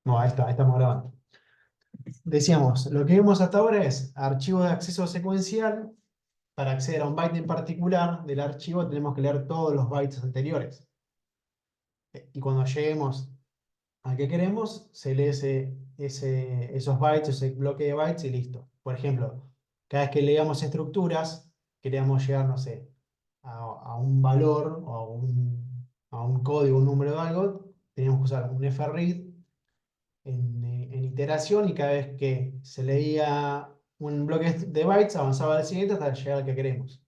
No, ahí estamos grabando. Decíamos, lo que vimos hasta ahora es archivo de acceso secuencial. Para acceder a un byte en particular del archivo tenemos que leer todos los bytes anteriores. Y cuando lleguemos a que queremos, se lee esos bytes, ese bloque de bytes y listo. Por ejemplo, cada vez que leíamos estructuras, queríamos llegar, no sé, a un valor o a un código, un número de algo, teníamos que usar un fread en iteración y cada vez que se leía un bloque de bytes avanzaba al siguiente hasta llegar al que queremos.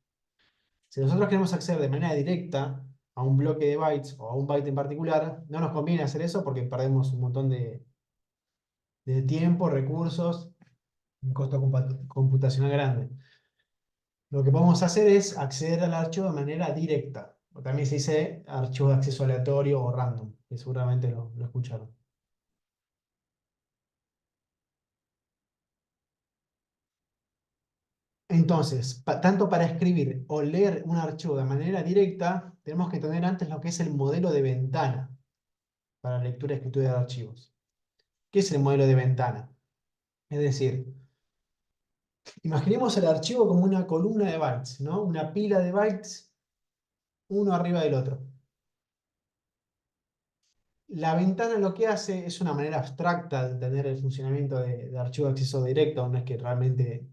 Si nosotros queremos acceder de manera directa a un bloque de bytes o a un byte en particular, no nos conviene hacer eso porque perdemos un montón de tiempo, recursos, un costo computacional grande. Lo que podemos hacer es acceder al archivo de manera directa. O también se dice archivo de acceso aleatorio o random, que seguramente lo escucharon. Entonces, tanto para escribir o leer un archivo de manera directa, tenemos que entender antes lo que es el modelo de ventana para lectura y escritura de archivos. ¿Qué es el modelo de ventana? Es decir, imaginemos el archivo como una columna de bytes, ¿no? Una pila de bytes, uno arriba del otro. La ventana lo que hace es una manera abstracta de entender el funcionamiento de archivo de acceso directo, no es que realmente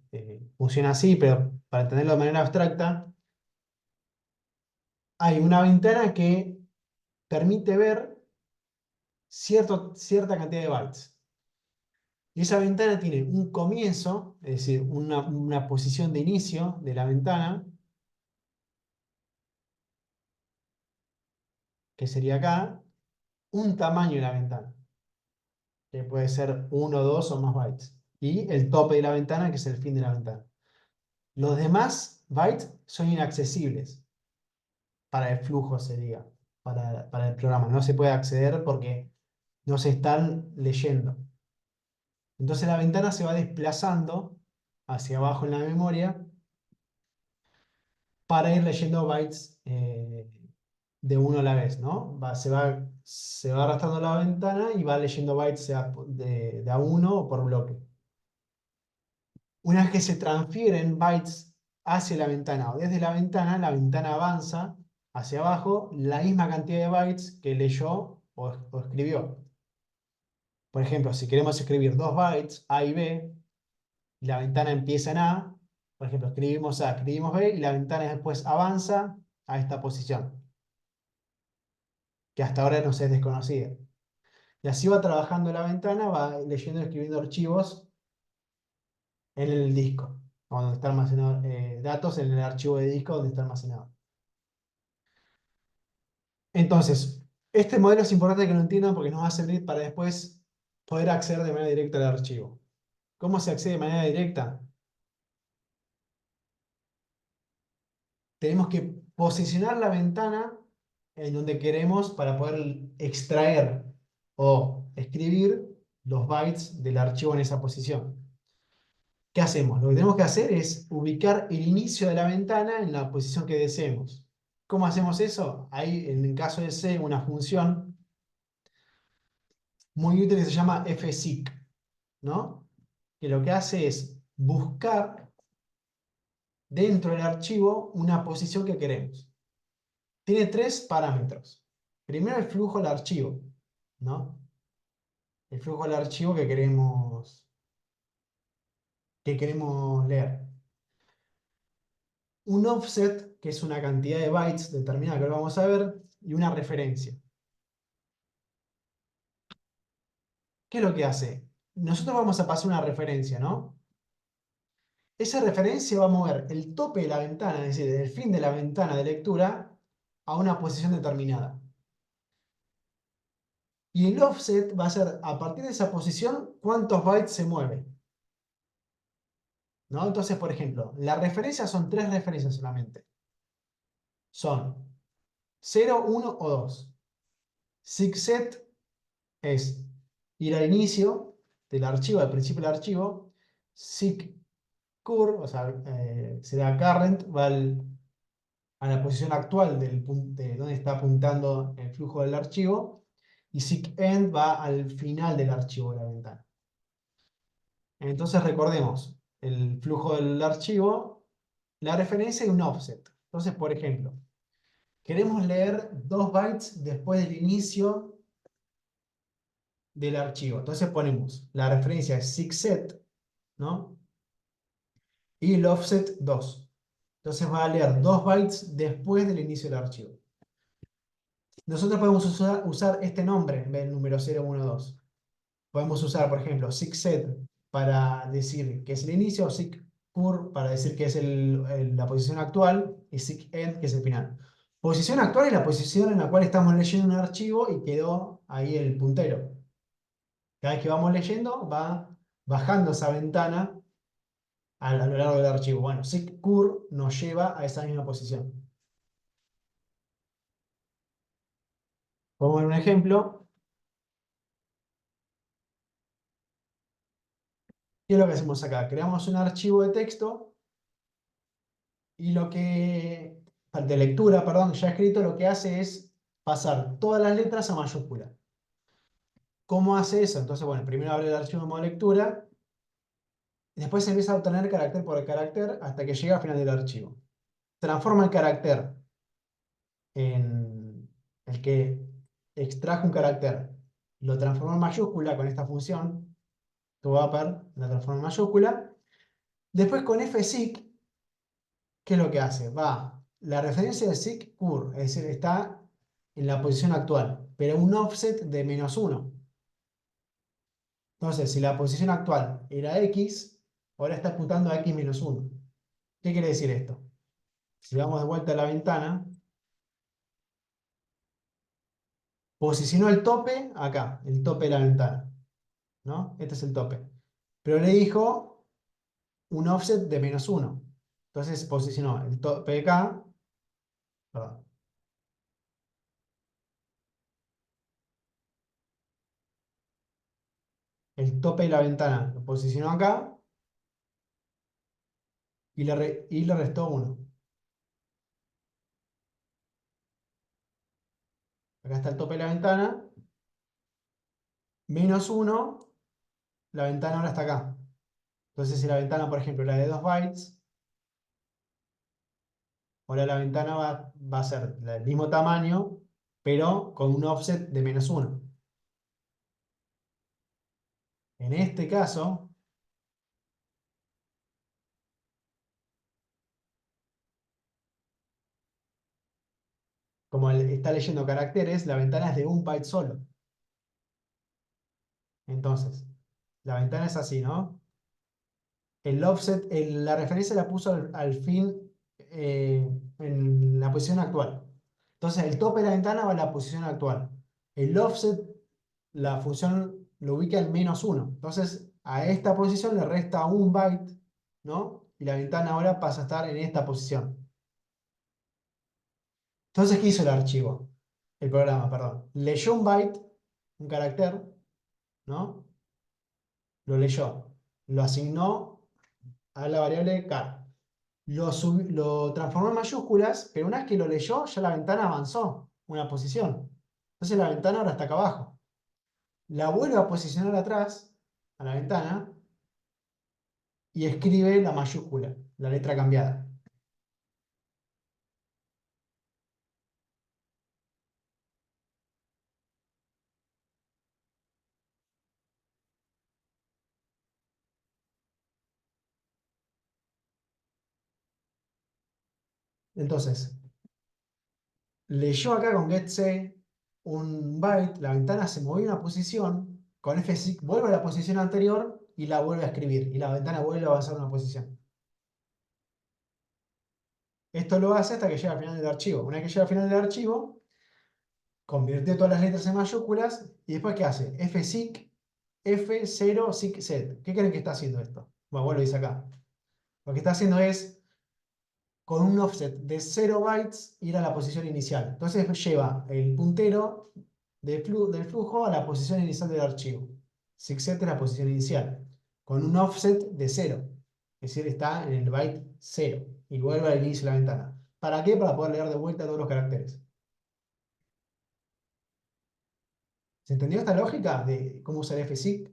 funciona así, pero para entenderlo de manera abstracta, hay una ventana que permite ver cierta cantidad de bytes. Y esa ventana tiene un comienzo, es decir, una posición de inicio de la ventana, que sería acá, un tamaño de la ventana, que puede ser uno, dos o más bytes, y el tope de la ventana, que es el fin de la ventana. Los demás bytes son inaccesibles para el flujo, sería, para el programa. No se puede acceder porque no se están leyendo. Entonces la ventana se va desplazando hacia abajo en la memoria para ir leyendo bytes de uno a la vez, ¿no? Se va arrastrando la ventana y va leyendo bytes de a uno o por bloque. Una vez que se transfieren bytes hacia la ventana o desde la ventana avanza hacia abajo la misma cantidad de bytes que leyó o escribió. Por ejemplo, si queremos escribir dos bytes, A y B, y la ventana empieza en A, por ejemplo, escribimos A, escribimos B, y la ventana después avanza a esta posición, que hasta ahora nos es desconocida. Y así va trabajando la ventana, va leyendo y escribiendo archivos en el disco, donde está almacenado, datos en el archivo de disco donde está almacenado. Entonces, este modelo es importante que lo entiendan porque nos va a servir para después poder acceder de manera directa al archivo. ¿Cómo se accede de manera directa? Tenemos que posicionar la ventana en donde queremos para poder extraer o escribir los bytes del archivo en esa posición. ¿Qué hacemos? Lo que tenemos que hacer es ubicar el inicio de la ventana en la posición que deseemos. ¿Cómo hacemos eso? Hay, en el caso de C, una función muy útil que se llama fseek, ¿no? Que lo que hace es buscar dentro del archivo una posición que queremos. Tiene tres parámetros. Primero el flujo del archivo, ¿no? El flujo del archivo que queremos leer. Un offset, que es una cantidad de bytes determinada que lo vamos a ver, y una referencia. ¿Qué es lo que hace? Nosotros vamos a pasar una referencia, ¿no? Esa referencia va a mover el tope de la ventana, es decir, el fin de la ventana de lectura, a una posición determinada. Y el offset va a ser, a partir de esa posición, cuántos bytes se mueven, ¿no? Entonces, por ejemplo, las referencias son tres referencias solamente. Son 0, 1 o 2. Sigset es ir al inicio del archivo, al principio del archivo. Sigcur, o sea, será current, va a la posición actual de donde está apuntando el flujo del archivo. y seekEnd va al final del archivo de la ventana. Entonces recordemos el flujo del archivo, la referencia y un offset. Entonces, por ejemplo, queremos leer 2 bytes después del inicio del archivo. Entonces ponemos la referencia es seekset, ¿no? Y el offset 2. Entonces va a leer 2 bytes después del inicio del archivo. Nosotros podemos usar este nombre en vez del número 012. Podemos usar, por ejemplo, seekset para decir que es el inicio, o seekcur para decir que es la posición actual, y seekend que es el final. Posición actual es la posición en la cual estamos leyendo un archivo y quedó ahí el puntero. Cada vez que vamos leyendo, va bajando esa ventana a lo largo del archivo. Bueno, seekcur nos lleva a esa misma posición. Vamos a ver un ejemplo. ¿Qué es lo que hacemos acá? Creamos un archivo de texto y de lectura, perdón, ya escrito, lo que hace es pasar todas las letras a mayúscula. ¿Cómo hace eso? Entonces, bueno, primero abre el archivo en modo lectura, y después empieza a obtener carácter por carácter hasta que llega al final del archivo. Transforma el carácter en el que extrajo un carácter, lo transforma en mayúscula con esta función, toUpper, la transforma en mayúscula. Después con fseek, ¿qué es lo que hace? La referencia de seekcur, es decir, está en la posición actual, pero un offset de -1. Entonces, si la posición actual era x, ahora está apuntando a x-1. ¿Qué quiere decir esto? Si vamos de vuelta a la ventana, posicionó el tope acá, el tope de la ventana, ¿no? Este es el tope. Pero le dijo un offset de -1. Entonces posicionó el tope de acá, perdón, el tope de la ventana lo posicionó acá y le restó 1. Acá está el tope de la ventana, -1, la ventana ahora está acá. Entonces si la ventana, por ejemplo, era de 2 bytes, ahora la ventana va a ser del mismo tamaño, pero con un offset de -1. En este caso, como está leyendo caracteres, la ventana es de 1 byte solo. Entonces, la ventana es así, ¿no? El offset, la referencia la puso al fin en la posición actual. Entonces, el tope de la ventana va a la posición actual. El offset, la función lo ubica en -1. Entonces, a esta posición le resta 1 byte, ¿no? Y la ventana ahora pasa a estar en esta posición. Entonces, ¿qué hizo el archivo? El programa, perdón. Leyó un byte, un carácter, ¿no? Lo leyó. Lo asignó a la variable car. Lo transformó en mayúsculas, pero una vez que lo leyó, ya la ventana avanzó una posición. Entonces la ventana ahora está acá abajo. La vuelve a posicionar atrás, a la ventana, y escribe la mayúscula, la letra cambiada. Entonces, leyó acá con getC un byte, la ventana se movió una posición, con fseek vuelve a la posición anterior y la vuelve a escribir, y la ventana vuelve a avanzar una posición. Esto lo hace hasta que llega al final del archivo. Una vez que llega al final del archivo, convirtió todas las letras en mayúsculas, y después ¿qué hace? Fseek F0 seekset. ¿Qué creen que está haciendo esto? Bueno, vos lo dice acá. Lo que está haciendo es, con un offset de 0 bytes, ir a la posición inicial. Entonces lleva el puntero del flujo a la posición inicial del archivo. Seekset es la posición inicial, con un offset de 0. Es decir, está en el byte 0 y vuelve al inicio de la ventana. ¿Para qué? Para poder leer de vuelta todos los caracteres. ¿Se entendió esta lógica de cómo usar fseek?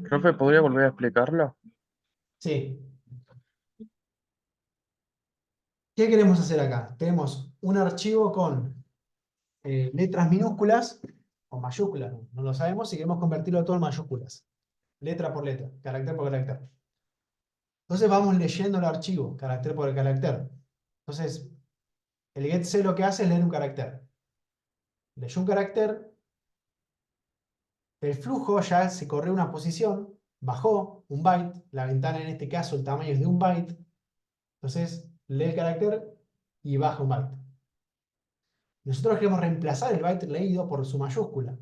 Profe, ¿podría volver a explicarlo? Sí. ¿Qué queremos hacer acá? Tenemos un archivo con letras minúsculas o mayúsculas, no lo sabemos, y queremos convertirlo todo en mayúsculas, letra por letra, carácter por carácter. Entonces vamos leyendo el archivo, carácter por carácter. Entonces, el getC lo que hace es leer un carácter. Leyó un carácter, el flujo ya se corrió una posición, bajó un byte, la ventana en este caso el tamaño es de un byte, entonces lee el carácter y baja un byte. Nosotros queremos reemplazar el byte leído por su mayúscula.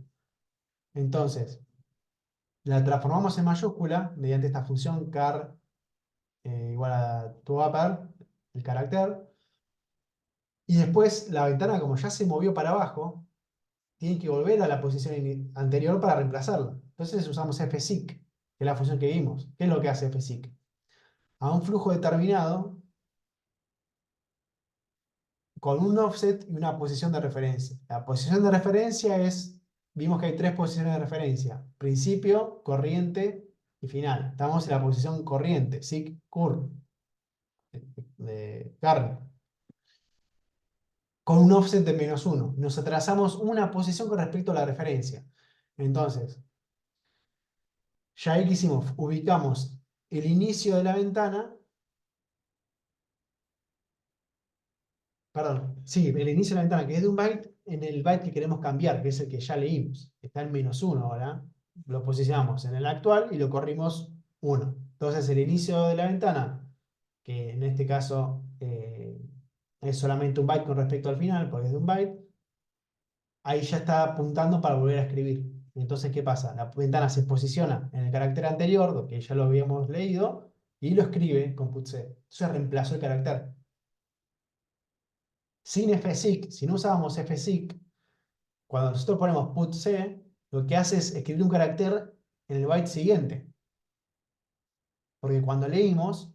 Entonces, la transformamos en mayúscula mediante esta función char igual a toUpper, el carácter, y después la ventana, como ya se movió para abajo, tiene que volver a la posición anterior para reemplazarla. Entonces usamos fseek, que es la función que vimos. ¿Qué es lo que hace fseek? A un flujo determinado con un offset y una posición de referencia. La posición de referencia es, vimos que hay tres posiciones de referencia: principio, corriente y final. Estamos en la posición corriente, seek curve, de Carnot, con un offset de -1. Nos atrasamos una posición con respecto a la referencia. Entonces, ya ahí que hicimos, ubicamos el inicio de la ventana, perdón, sí, el inicio de la ventana que es de un byte en el byte que queremos cambiar, que es el que ya leímos. Está en -1 ahora. Lo posicionamos en el actual y lo corrimos 1. Entonces el inicio de la ventana, que en este caso es solamente un byte con respecto al final, porque es de un byte, ahí ya está apuntando para volver a escribir. Entonces, ¿qué pasa? La ventana se posiciona en el carácter anterior, que ya lo habíamos leído, y lo escribe con putC. Entonces reemplazó el carácter. Sin fseek, si no usábamos fseek, cuando nosotros ponemos putC, lo que hace es escribir un carácter en el byte siguiente. Porque cuando leímos,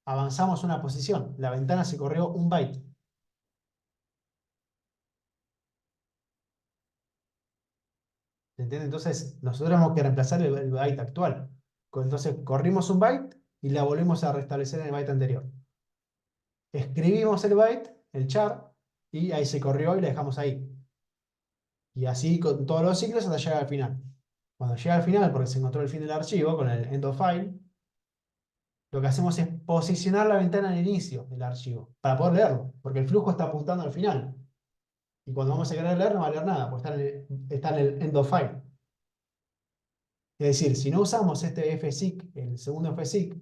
avanzamos una posición. La ventana se corrió un byte. ¿Se entiende? Entonces, nosotros tenemos que reemplazar el byte actual. Entonces, corrimos un byte y la volvemos a restablecer en el byte anterior. Escribimos el byte, el char, y ahí se corrió y la dejamos ahí. Y así con todos los ciclos hasta llegar al final. Cuando llega al final, porque se encontró el fin del archivo con el end of file, lo que hacemos es posicionar la ventana en el inicio del archivo para poder leerlo, porque el flujo está apuntando al final. Y cuando vamos a querer leer, no va a leer nada, porque está en el end of file. Es decir, si no usamos este fseek, el segundo fseek,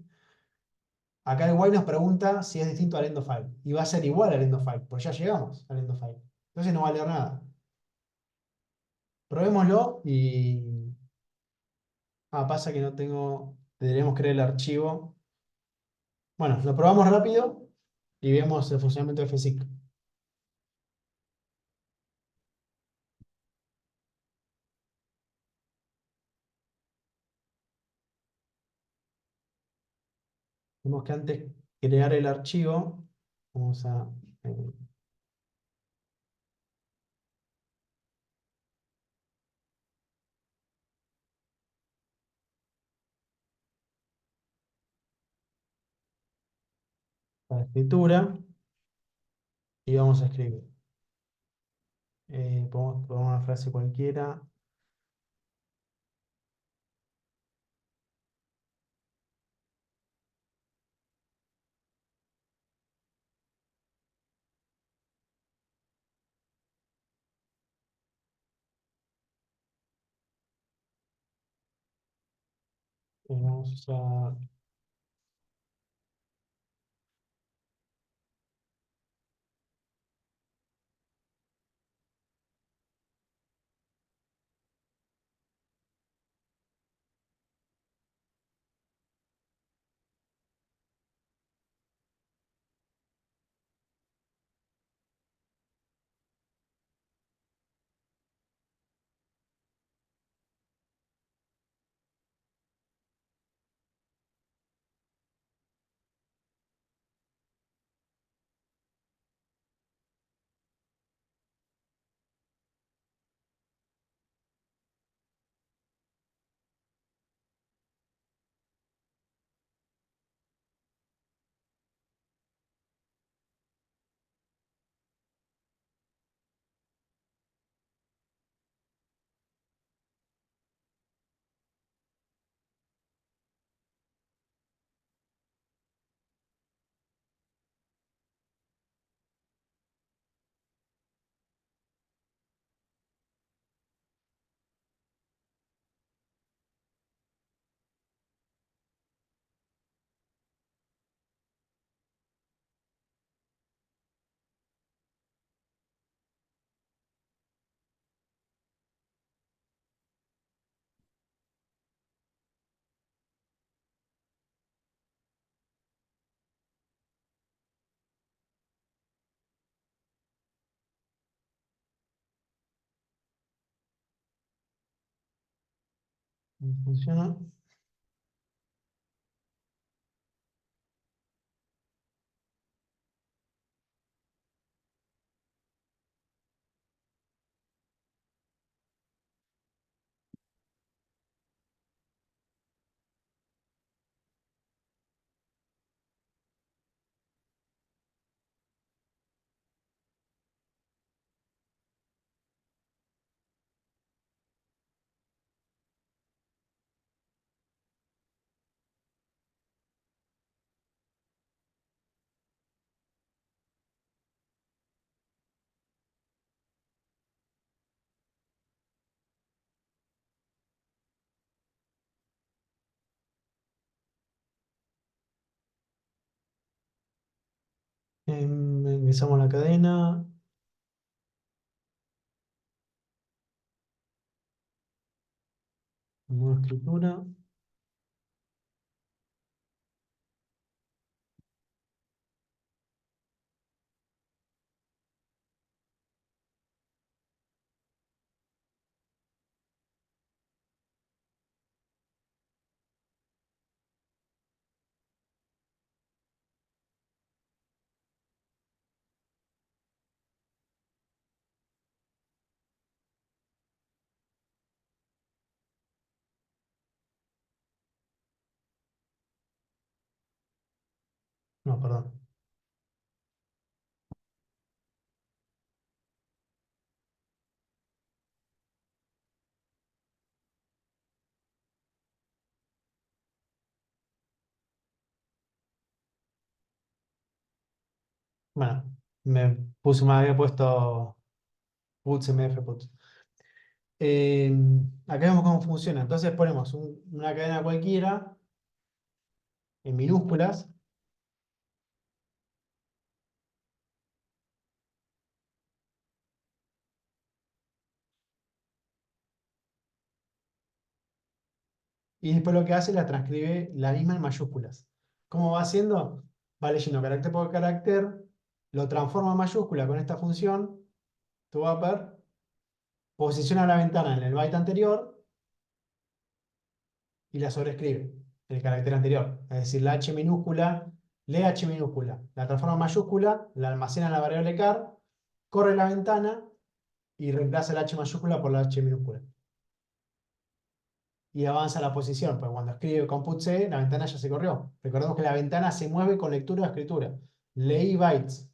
acá el while nos pregunta si es distinto al end of file. Y va a ser igual al end of file, porque ya llegamos al end of file. Entonces no va a leer nada. Probémoslo y... Ah, pasa que no tengo... Deberíamos crear el archivo. Bueno, lo probamos rápido y vemos el funcionamiento de fseek. Tenemos que antes crear el archivo. Vamos a... eh, la escritura y vamos a escribir. Podemos poner una frase cualquiera. Vamos a... Funciona. Ingresamos la cadena. Nueva escritura. No, perdón. Bueno, me había puesto puts, mf puts. Eh, Acá vemos cómo funciona. Entonces ponemos una cadena cualquiera en minúsculas y después lo que hace la transcribe la misma en mayúsculas. ¿Cómo va haciendo? Va leyendo carácter por carácter, lo transforma en mayúscula con esta función, toWrapper, posiciona la ventana en el byte anterior y la sobrescribe el carácter anterior. Es decir, la H minúscula, lee H minúscula, la transforma en mayúscula, la almacena en la variable char, corre la ventana y reemplaza la H mayúscula por la H minúscula. Y avanza la posición, porque cuando escribe comput C, la ventana ya se corrió. Recordemos que la ventana se mueve con lectura o escritura. Leí bytes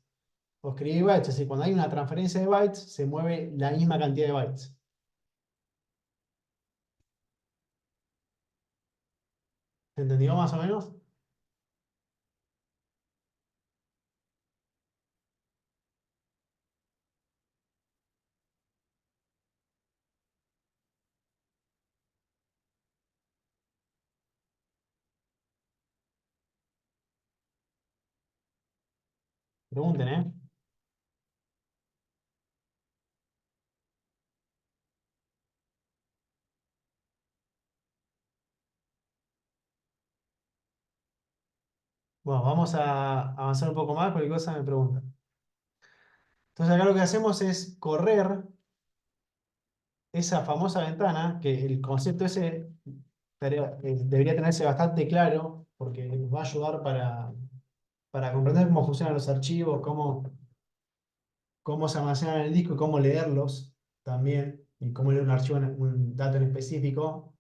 o escribí bytes, es decir, cuando hay una transferencia de bytes, se mueve la misma cantidad de bytes. ¿Se entendió más o menos? Pregunten, ¿eh? Bueno, vamos a avanzar un poco más, cualquier cosa me preguntan. Entonces acá lo que hacemos es correr esa famosa ventana, que el concepto ese debería tenerse bastante claro, porque nos va a ayudar para comprender cómo funcionan los archivos, cómo se almacenan en el disco y cómo leerlos también, y cómo leer un archivo, un dato en específico.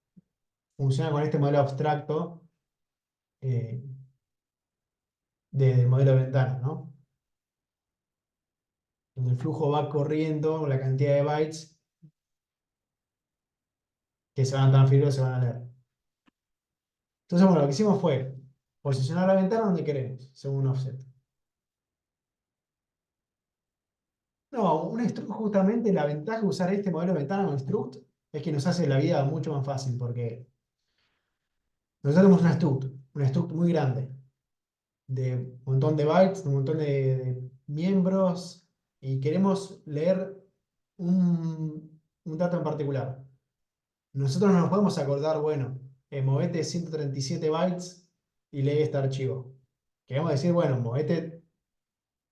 Funciona con este modelo abstracto eh, del modelo de ventana, ¿no? Donde el flujo va corriendo la cantidad de bytes que se van a transferir o se van a leer. Entonces, bueno, lo que hicimos fue posicionar la ventana donde queremos, según un offset. No, un struct, justamente la ventaja de usar este modelo de ventana con struct es que nos hace la vida mucho más fácil, porque nosotros tenemos un struct muy grande, de un montón de bytes, de un montón de miembros, y queremos leer un dato en particular. Nosotros no nos podemos acordar, bueno, movete 137 bytes y lee este archivo. Queremos decir, bueno, movete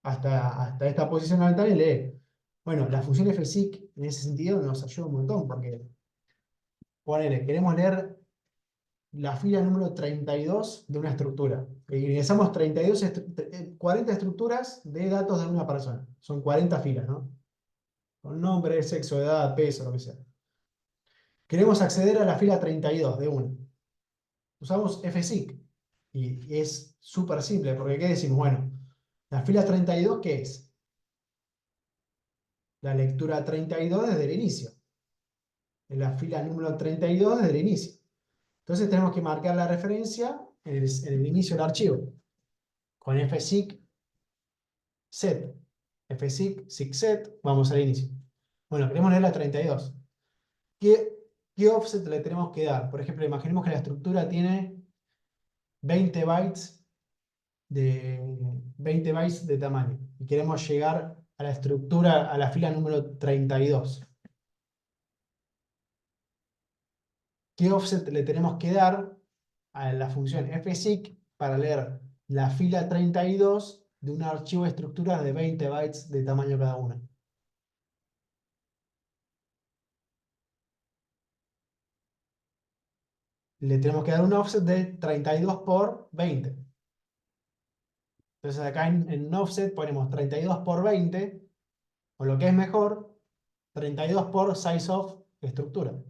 hasta esta posición alta y lee. Bueno, la función fseek en ese sentido nos ayuda un montón, porque ponele, queremos leer la fila número 32 de una estructura. Ingresamos 40 estructuras de datos de una persona. Son 40 filas, ¿no? Con nombre, sexo, edad, peso, lo que sea. Queremos acceder a la fila 32 de una. Usamos fseek. Y es súper simple, porque ¿qué decimos? Bueno, la fila 32, ¿qué es? La lectura 32 desde el inicio. En la fila número 32 desde el inicio. Entonces tenemos que marcar la referencia en el inicio del archivo. Con fseek set. fseek set, vamos al inicio. Bueno, queremos leer la 32. ¿Qué offset le tenemos que dar? Por ejemplo, imaginemos que la estructura tiene 20 bytes de, 20 bytes de tamaño y queremos llegar a la estructura, a la fila número 32. ¿Qué offset le tenemos que dar a la función fseek para leer la fila 32 de un archivo de estructuras de 20 bytes de tamaño cada una? Le tenemos que dar un offset de 32 por 20. Entonces acá en un offset ponemos 32 por 20, o lo que es mejor, 32 por size of estructura.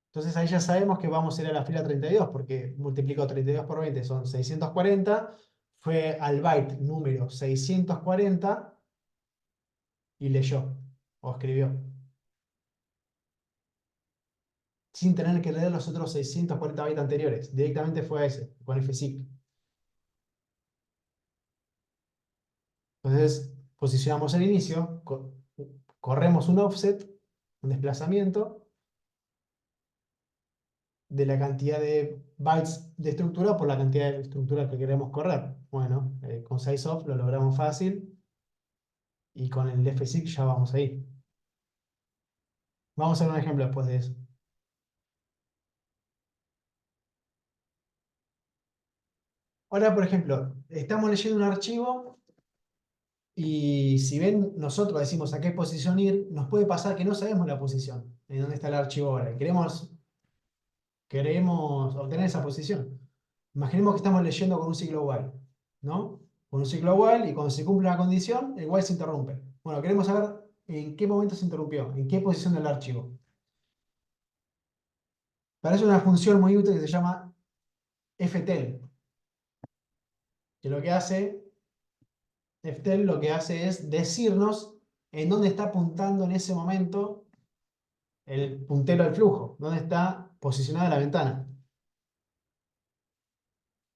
Entonces ahí ya sabemos que vamos a ir a la fila 32, porque multiplico 32 por 20, son 640, fue al byte número 640 y leyó, o escribió, sin tener que leer los otros 640 bytes anteriores. Directamente fue a ese, con fseek. Entonces posicionamos el inicio, corremos un offset, un desplazamiento, de la cantidad de bytes de estructura por la cantidad de estructura que queremos correr. Bueno, con sizeof lo logramos fácil y con el fseek ya vamos ahí. Vamos a ver un ejemplo después de eso. Ahora, por ejemplo, estamos leyendo un archivo y si ven, nosotros decimos a qué posición ir, nos puede pasar que no sabemos la posición, en dónde está el archivo ahora. Y queremos obtener esa posición. Imaginemos que estamos leyendo con un ciclo while, ¿no? Con un ciclo while y cuando se cumple una condición, el while se interrumpe. Bueno, queremos saber en qué momento se interrumpió, en qué posición del archivo. Para eso hay una función muy útil que se llama ftel, que lo que hace es decirnos en dónde está apuntando en ese momento el puntero del flujo, dónde está posicionada la ventana.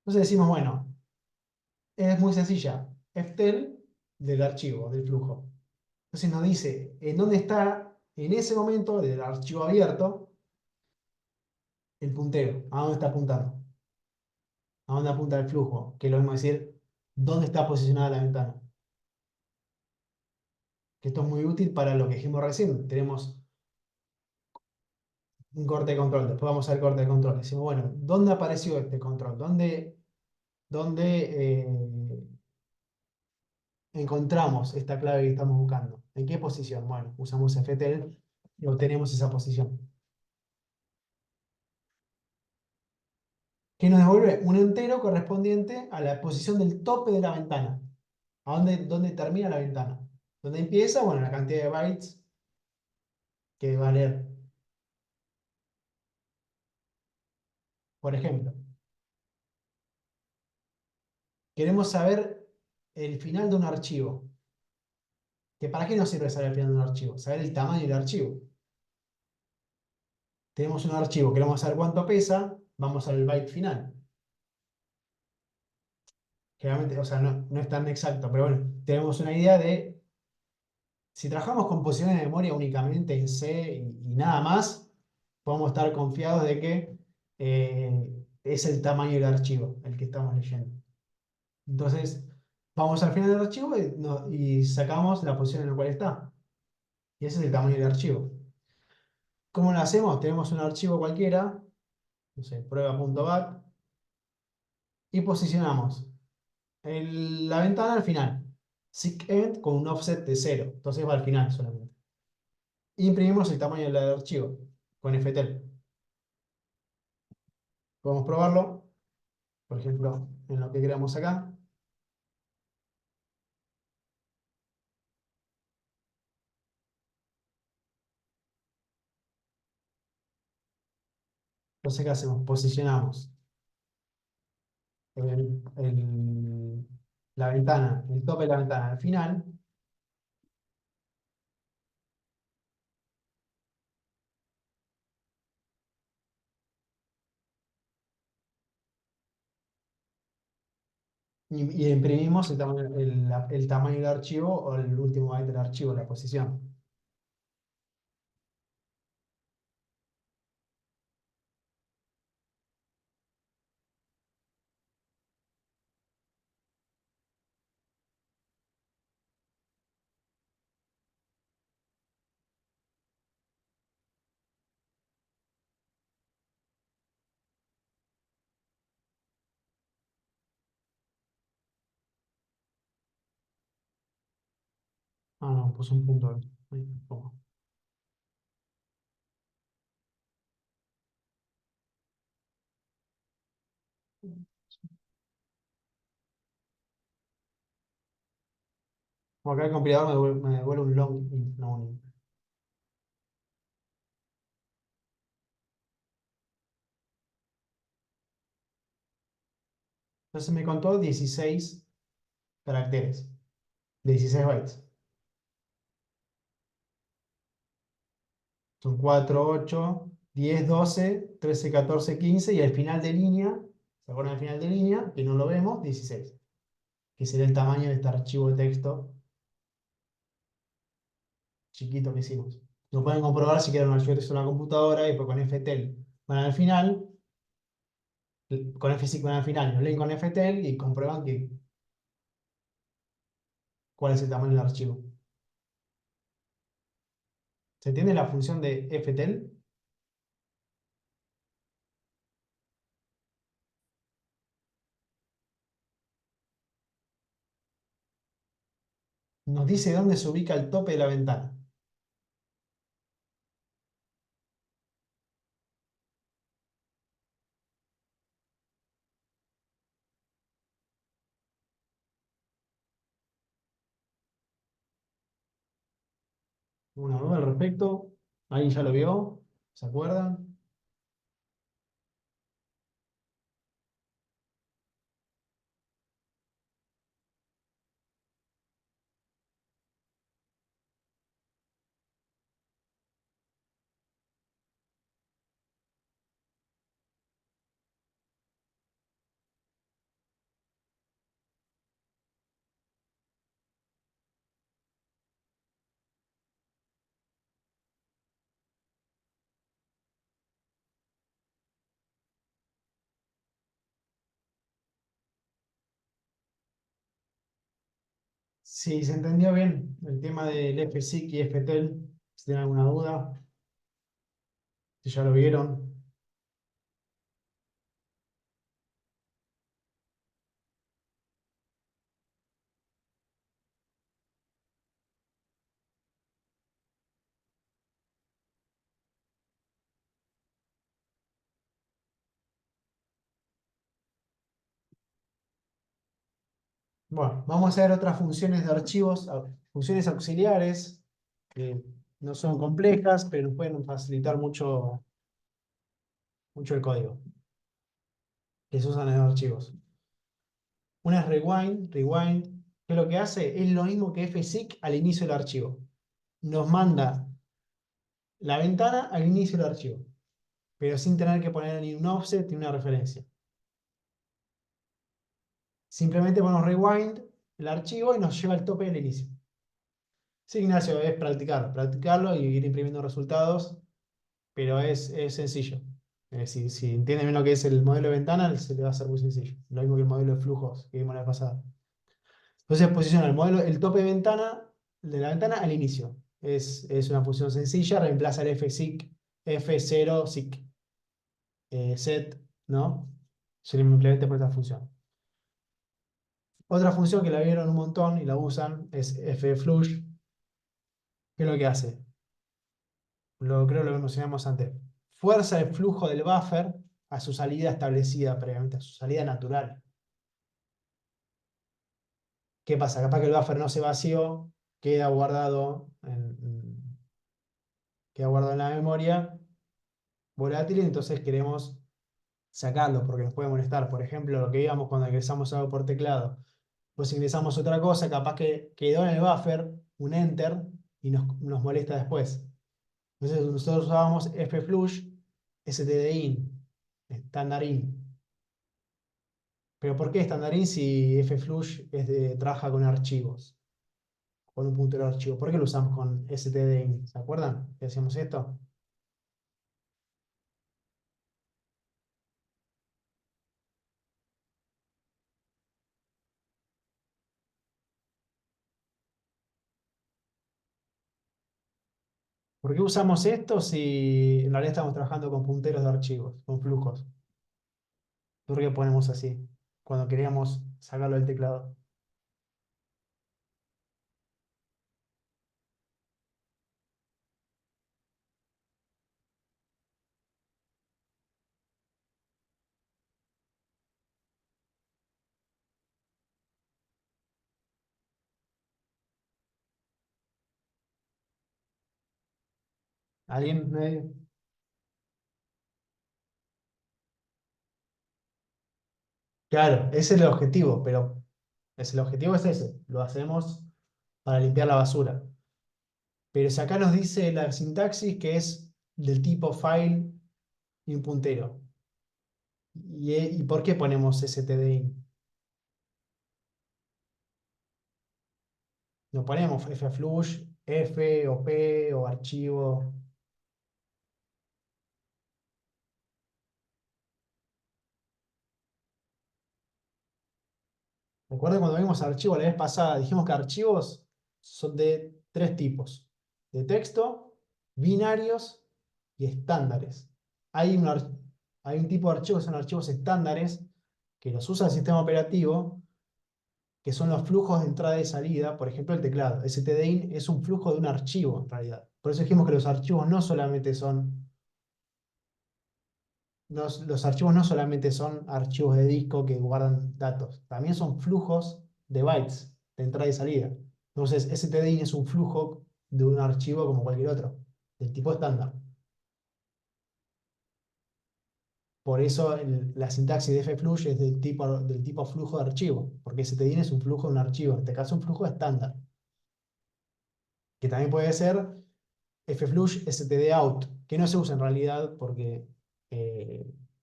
Entonces decimos, bueno, es muy sencilla, ftel del archivo, del flujo. Entonces nos dice en dónde está en ese momento del archivo abierto el puntero, a dónde está apuntando, a dónde apunta el flujo, que es lo mismo decir dónde está posicionada la ventana. Que esto es muy útil para lo que dijimos recién. Tenemos un corte de control, después vamos al corte de control. Decimos, bueno, ¿dónde apareció este control? ¿Dónde encontramos esta clave que estamos buscando? ¿En qué posición? Bueno, usamos ftel y obtenemos esa posición. Que nos devuelve un entero correspondiente a la posición del tope de la ventana. ¿A dónde termina la ventana? ¿Dónde empieza? Bueno, la cantidad de bytes que va a leer. Por ejemplo, queremos saber el final de un archivo. ¿Que para qué nos sirve saber el final de un archivo? Saber el tamaño del archivo. Tenemos un archivo, queremos saber cuánto pesa, vamos al byte final. Generalmente, o sea, no es tan exacto, pero bueno, tenemos una idea de si trabajamos con posiciones de memoria únicamente en C y nada más, podemos estar confiados de que es el tamaño del archivo el que estamos leyendo. Entonces, vamos al final del archivo y sacamos la posición en la cual está. Y ese es el tamaño del archivo. ¿Cómo lo hacemos? Tenemos un archivo cualquiera, no sé, prueba.bat, y posicionamos la ventana al final. SIGENT con un offset de 0. Entonces va al final solamente. Y imprimimos el tamaño del archivo. con FTL. Podemos probarlo, por ejemplo, en lo que creamos acá. Entonces, ¿qué hacemos? Posicionamos la ventana, el tope de la ventana al final, y imprimimos el tamaño del archivo o el último byte del archivo, la posición. Ah, no, puse un punto. Ahí, pongo. Como acá el compilador me devuelve un long int, no un int. Entonces me contó 16 caracteres, 16 bytes. Son 4 8 10 12 13 14 15 y al final de línea, ¿se acuerdan del final de línea? Que no lo vemos, 16, que será el tamaño de este archivo de texto chiquito que hicimos. Lo pueden comprobar si quieren un archivo de texto en la computadora y después con FTL van al final, con FSIC van al final, lo leen con FTL y comprueban cuál es el tamaño del archivo. ¿Se entiende la función de FTL? Nos dice dónde se ubica el tope de la ventana. ¿Una duda al respecto? ¿Alguien ya lo vio? ¿Se acuerdan? Si se entendió bien el tema del FSIC y FTL, si tienen alguna duda, si ya lo vieron. Bueno, vamos a ver otras funciones de archivos, funciones auxiliares, que no son complejas, pero nos pueden facilitar mucho, mucho el código que se usan en los archivos. Una es rewind, que lo que hace es lo mismo que fsic al inicio del archivo. Nos manda la ventana al inicio del archivo, pero sin tener que poner ni un offset ni una referencia. Simplemente ponemos rewind el archivo y nos lleva al tope del inicio. Sí, Ignacio, es practicarlo y ir imprimiendo resultados, pero es sencillo. Si entienden bien lo que es el modelo de ventana, se le va a hacer muy sencillo. Lo mismo que el modelo de flujos que vimos la vez pasada. Entonces posiciona el tope de ventana de la ventana al inicio. Es una función sencilla, reemplaza el fsic, f0 sic set, ¿no? Se le implementa por esta función. Otra función que la vieron un montón y la usan es fflush. ¿Qué es lo que hace? Creo que lo mencionamos antes. Fuerza el flujo del buffer a su salida establecida previamente, a su salida natural. ¿Qué pasa? Capaz que el buffer no se vació, queda guardado queda guardado en la memoria volátil y entonces queremos sacarlo porque nos puede molestar. Por ejemplo, lo que digamos cuando ingresamos algo por teclado. Pues ingresamos otra cosa, capaz que quedó en el buffer un enter y nos molesta después. Entonces nosotros usábamos flush stdin, standard in. Pero ¿por qué standard in si flush trabaja con archivos, con un puntero de archivo? ¿Por qué lo usamos con stdin? ¿Se acuerdan que hacíamos esto? ¿Por qué usamos esto si en realidad estamos trabajando con punteros de archivos, con flujos? ¿Por qué ponemos así cuando queríamos sacarlo del teclado? ¿Alguien? Claro, ese es el objetivo, pero el objetivo es ese, lo hacemos para limpiar la basura. Pero si acá nos dice la sintaxis que es del tipo file y un puntero. ¿Y por qué ponemos stdin? No ponemos fflush, f o p o archivo. Recuerden cuando vimos archivo la vez pasada, dijimos que archivos son de tres tipos: de texto, binarios y estándares. Hay un, ar- hay un tipo de archivos que son archivos estándares que los usa el sistema operativo, que son los flujos de entrada y salida, por ejemplo, el teclado. stdin es un flujo de un archivo, en realidad. Por eso dijimos que los archivos no solamente son, los archivos no solamente son archivos de disco que guardan datos, también son flujos de bytes de entrada y salida. Entonces, stdin es un flujo de un archivo como cualquier otro, del tipo estándar. Por eso la sintaxis de flush es del tipo flujo de archivo, porque stdin es un flujo de un archivo, en este caso un flujo estándar, que también puede ser fflush stdout, que no se usa en realidad porque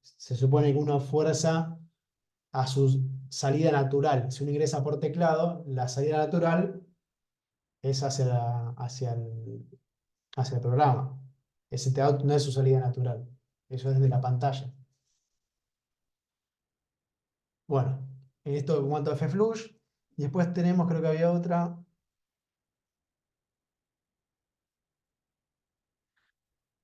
se supone que uno fuerza a su salida natural. Si uno ingresa por teclado, la salida natural es hacia el programa. Stdout no es su salida natural, eso es desde la pantalla. Bueno, esto en cuanto a fflush. Después tenemos, creo que había otra,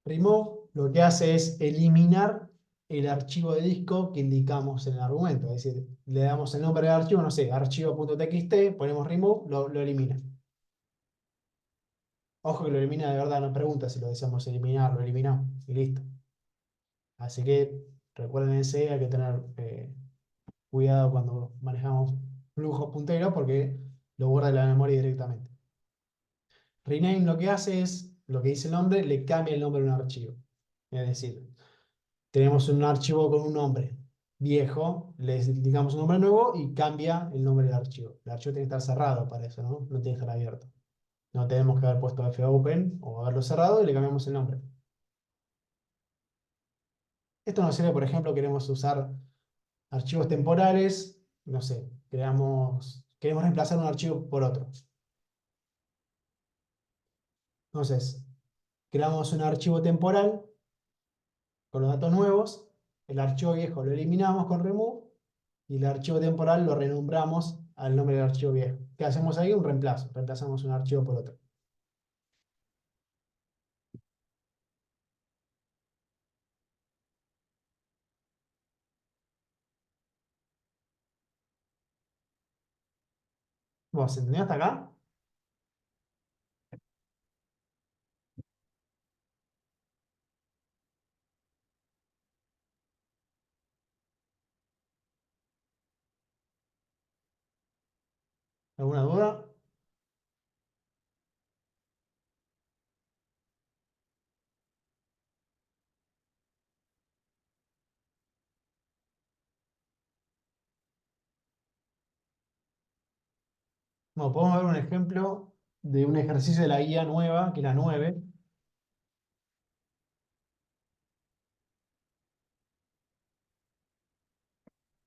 remove, lo que hace es eliminar el archivo de disco que indicamos en el argumento. Es decir, le damos el nombre del archivo, no sé, archivo.txt, ponemos remove, lo elimina. Ojo que lo elimina de verdad, no pregunta si lo deseamos eliminar, lo eliminamos y listo. Así que recuerden ese, hay que tener cuidado cuando manejamos flujos punteros porque lo guarda en la memoria directamente. Rename lo que hace es, lo que dice el nombre, le cambia el nombre de un archivo. Es decir, tenemos un archivo con un nombre viejo, le indicamos un nombre nuevo y cambia el nombre del archivo. El archivo tiene que estar cerrado para eso, ¿no? No tiene que estar abierto. No tenemos que haber puesto fopen o haberlo cerrado y le cambiamos el nombre. Esto nos sirve, por ejemplo, queremos usar archivos temporales, no sé, queremos reemplazar un archivo por otro. Entonces, creamos un archivo temporal con los datos nuevos, el archivo viejo lo eliminamos con remove y el archivo temporal lo renombramos al nombre del archivo viejo. ¿Qué hacemos ahí? Un reemplazo, reemplazamos un archivo por otro. ¿Vos entendés hasta acá? ¿Alguna duda? Bueno, podemos ver un ejemplo de un ejercicio de la guía nueva, que es la 9.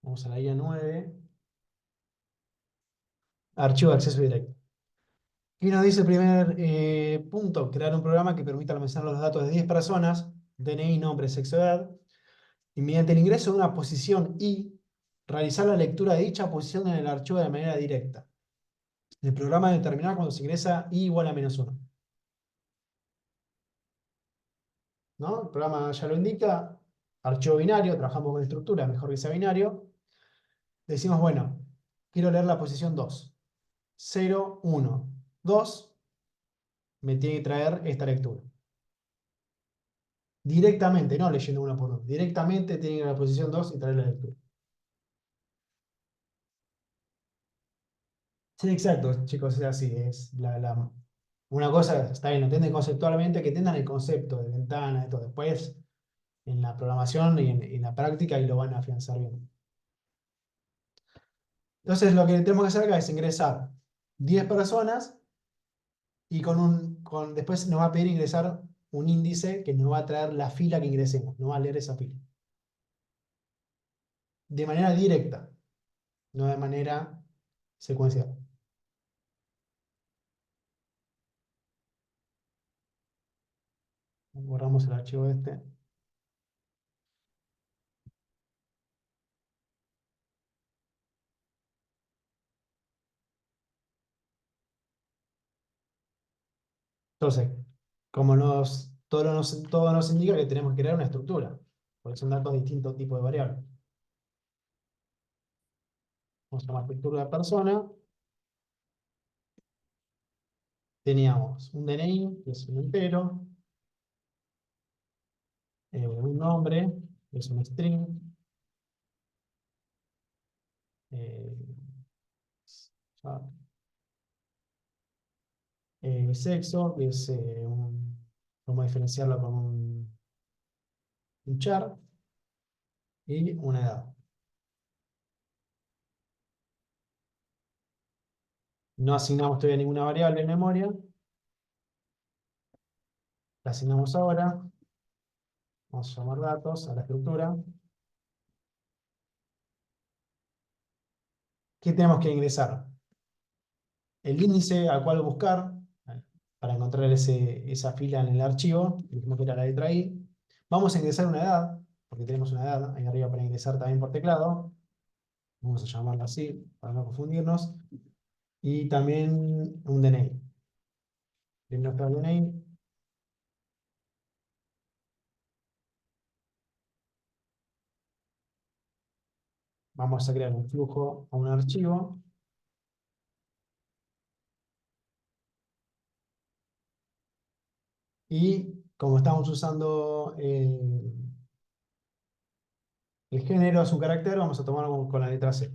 Vamos a la guía 9. Archivo de acceso directo. Y nos dice el primer punto, crear un programa que permita almacenar los datos de 10 personas, DNI, nombre, sexo, edad, y mediante el ingreso de una posición I, realizar la lectura de dicha posición en el archivo de manera directa. El programa determinará cuando se ingresa I igual a -1. ¿No? El programa ya lo indica, archivo binario, trabajamos con estructura, mejor que sea binario. Decimos, bueno, quiero leer la posición 2. 0, 1, 2, me tiene que traer esta lectura. Directamente, no leyendo uno por uno. Directamente tiene que ir a la posición 2 y traer la lectura. Sí, exacto, chicos, es así. Una cosa, está bien, lo entienden conceptualmente, que entiendan el concepto de ventana, de todo. Después, en la programación y en la práctica, y lo van a afianzar bien. Entonces, lo que tenemos que hacer acá es ingresar 10 personas y después nos va a pedir ingresar un índice que nos va a traer la fila que ingresemos, nos va a leer esa fila. De manera directa, no de manera secuencial. Borramos el archivo este. Entonces, todo nos indica que tenemos que crear una estructura, porque son datos de distintos tipos de variables. Vamos a llamar estructura de persona. Teníamos un DNI, que es un entero, un nombre, que es un string, eh, ya, sexo, que es vamos a diferenciarlo con un char, y una edad. No asignamos todavía ninguna variable en memoria, la asignamos ahora. Vamos a llamar datos a la estructura. ¿Qué tenemos que ingresar? El índice al cual buscar para encontrar esa fila en el archivo, dijimos que era la letra I. Vamos a ingresar una edad, porque tenemos una edad ahí arriba para ingresar también por teclado. Vamos a llamarla así para no confundirnos. Y también un DNI. Primero está el DNI. Vamos a crear un flujo a un archivo. Y como estamos usando el género es un carácter, vamos a tomarlo con la letra C.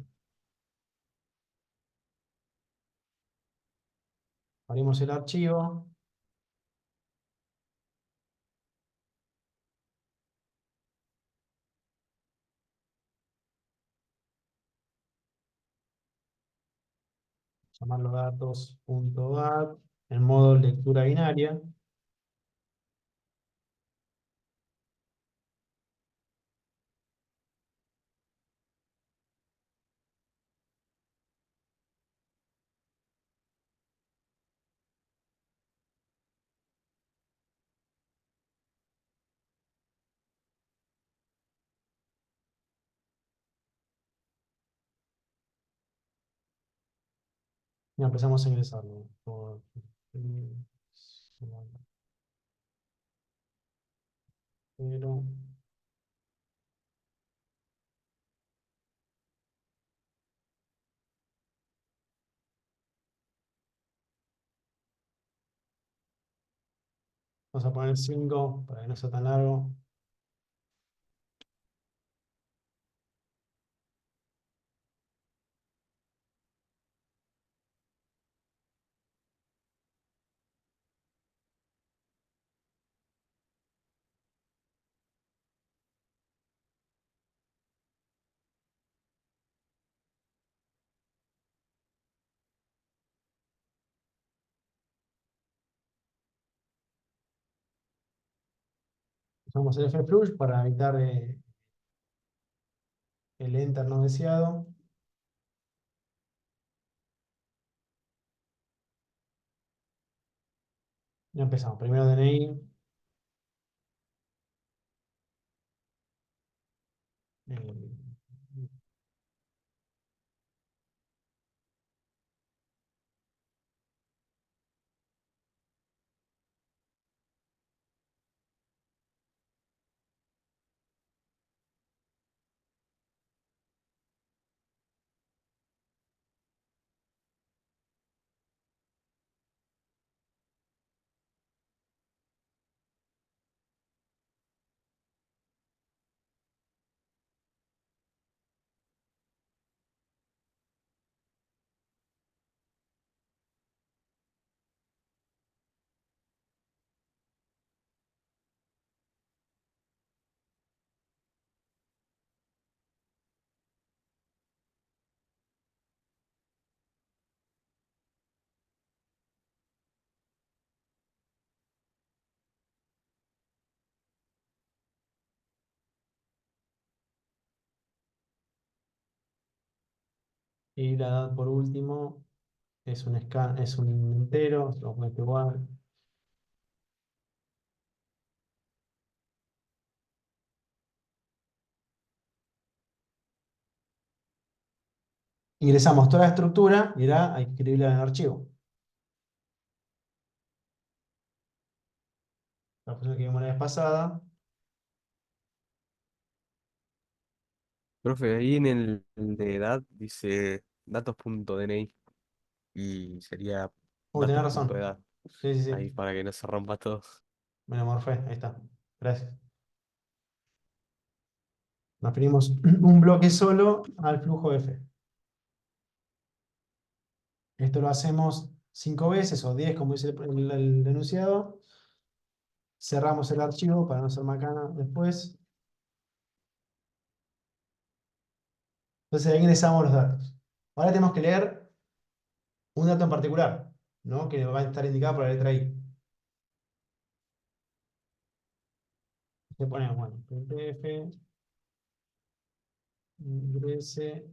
Abrimos el archivo. Llamarlo datos.dat en modo lectura binaria. Y empezamos a ingresarlo. Pero vamos a poner 5 para que no sea tan largo. Usamos el flush para evitar el enter no deseado. Ya empezamos. Primero DNI. eh, y la edad por último es un scan, es un entero, lo pongo igual. Ingresamos toda la estructura y ahora hay que escribirla en el archivo. La función que vimos la vez pasada. Profe, ahí en el de edad dice datos.dni y sería Tenés razón. datos.edad. Sí, sí, Ahí sí. para que no se rompa todo. Me lo morfé. Ahí está. Gracias. Transferimos un bloque solo al flujo F. Esto lo hacemos 5 veces o 10, como dice el enunciado. Cerramos el archivo para no ser macana después. Entonces ahí ingresamos los datos. Ahora tenemos que leer un dato en particular, ¿no? Que va a estar indicado por la letra I. Le ponemos, bueno, printf, ingrese,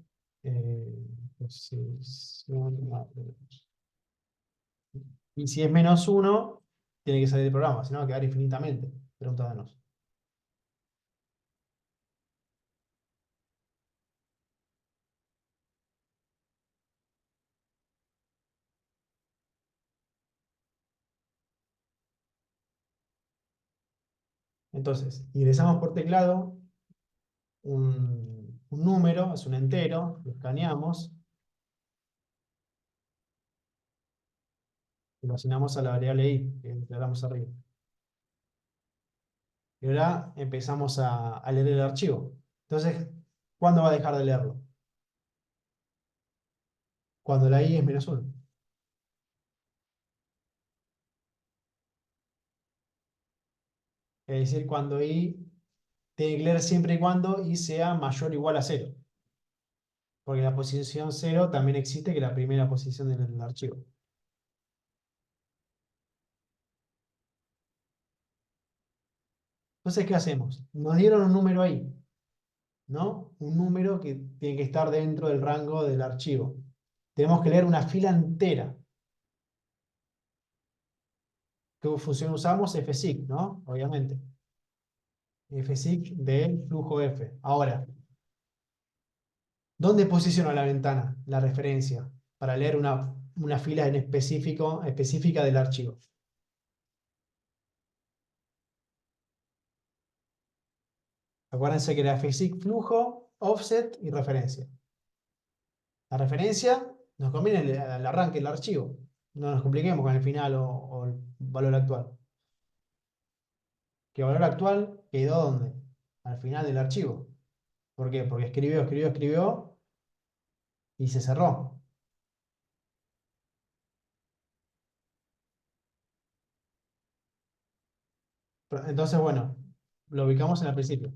posición, y si es -1, tiene que salir del programa, si no va a quedar infinitamente. Preguntándonos. Entonces, ingresamos por teclado un número, es un entero, lo escaneamos y lo asignamos a la variable i que declaramos arriba. Y ahora empezamos a leer el archivo. Entonces, ¿cuándo va a dejar de leerlo? Cuando la i es -1. Es decir, cuando i tiene que leer siempre y cuando i sea mayor o igual a 0. Porque la posición 0 también existe que la primera posición del archivo. Entonces, ¿qué hacemos? Nos dieron un número ahí, ¿no? Un número que tiene que estar dentro del rango del archivo. Tenemos que leer una fila entera. ¿Qué función usamos? fseek, ¿no? Obviamente. Fseek del flujo F. Ahora, ¿dónde posiciono la ventana, la referencia, para leer una fila en específica del archivo? Acuérdense que era fseek flujo, offset y referencia. La referencia nos conviene al arranque del archivo. No nos compliquemos con el final o el valor actual. ¿Qué valor actual quedó dónde? Al final del archivo. ¿Por qué? Porque escribió y se cerró. Entonces, bueno, lo ubicamos en el principio.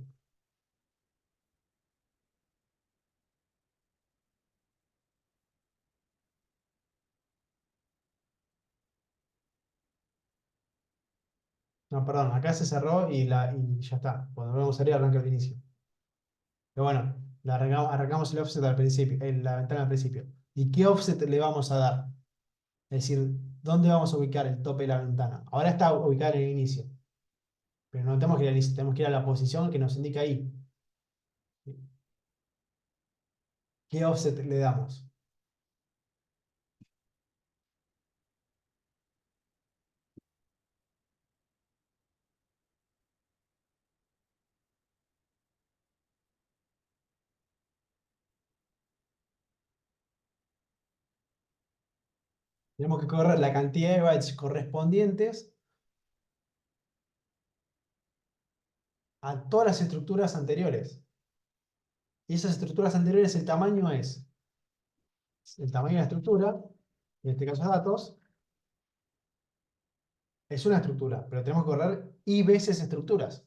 No, No, perdón, acá se cerró y ya está. Cuando volvemos a salir, arranca el inicio. Pero bueno, arrancamos el offset al principio, la ventana al principio. ¿Y qué offset le vamos a dar? Es decir, ¿dónde vamos a ubicar el tope de la ventana? Ahora está ubicada en el inicio, pero no tenemos que ir al inicio, tenemos que ir a la posición que nos indica ahí. ¿Qué offset le damos? Tenemos que correr la cantidad de bytes correspondientes a todas las estructuras anteriores. Y esas estructuras anteriores, el tamaño es el tamaño de la estructura, en este caso datos, es una estructura, pero tenemos que correr i veces estructuras.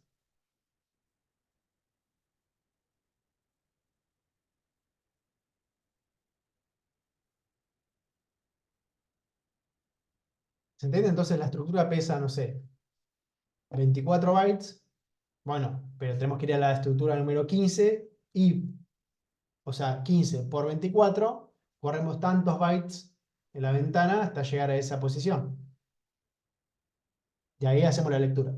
¿Se entiende? Entonces la estructura pesa, no sé, 24 bytes. Bueno, pero tenemos que ir a la estructura número 15 y, o sea, 15 por 24, corremos tantos bytes en la ventana hasta llegar a esa posición. Y ahí hacemos la lectura.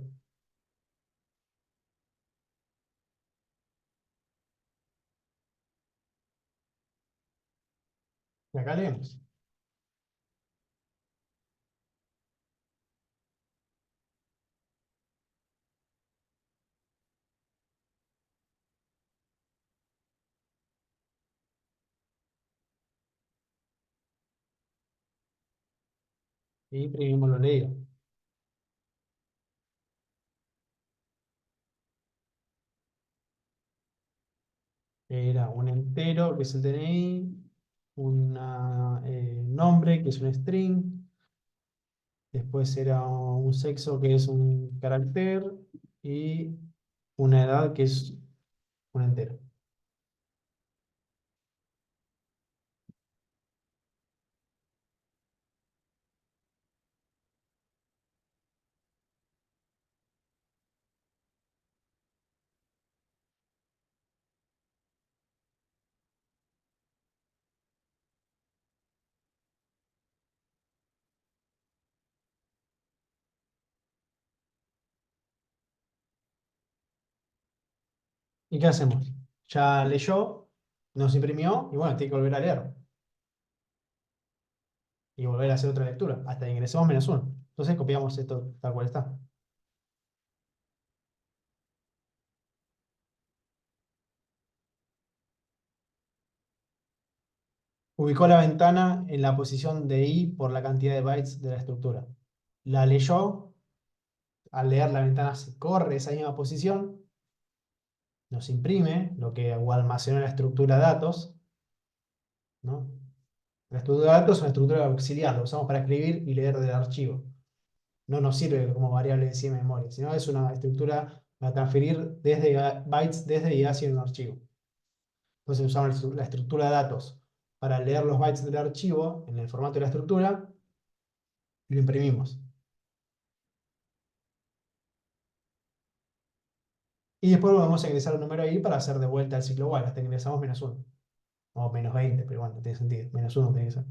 Y acá leemos. Y imprimimos lo leído. Era un entero, que es el DNI, un nombre, que es un string, después era un sexo, que es un carácter, y una edad, que es un entero. ¿Y qué hacemos? Ya leyó, nos imprimió, y bueno, tiene que volver a leer. Y volver a hacer otra lectura, hasta que ingresemos -1. Entonces copiamos esto tal cual está. Ubicó la ventana en la posición de i por la cantidad de bytes de la estructura. La leyó, al leer la ventana se corre esa misma posición, nos imprime lo que almacenó en la estructura de datos, ¿no? La estructura de datos es una estructura auxiliar, lo usamos para escribir y leer del archivo. No nos sirve como variable en sí de memoria, sino es una estructura para transferir bytes desde y hacia un archivo. Entonces usamos la estructura de datos para leer los bytes del archivo en el formato de la estructura y lo imprimimos. Y después volvemos a ingresar un número ahí para hacer de vuelta el ciclo while, hasta que ingresamos -1. O -20, pero bueno, no tiene sentido. -1 tiene que ser.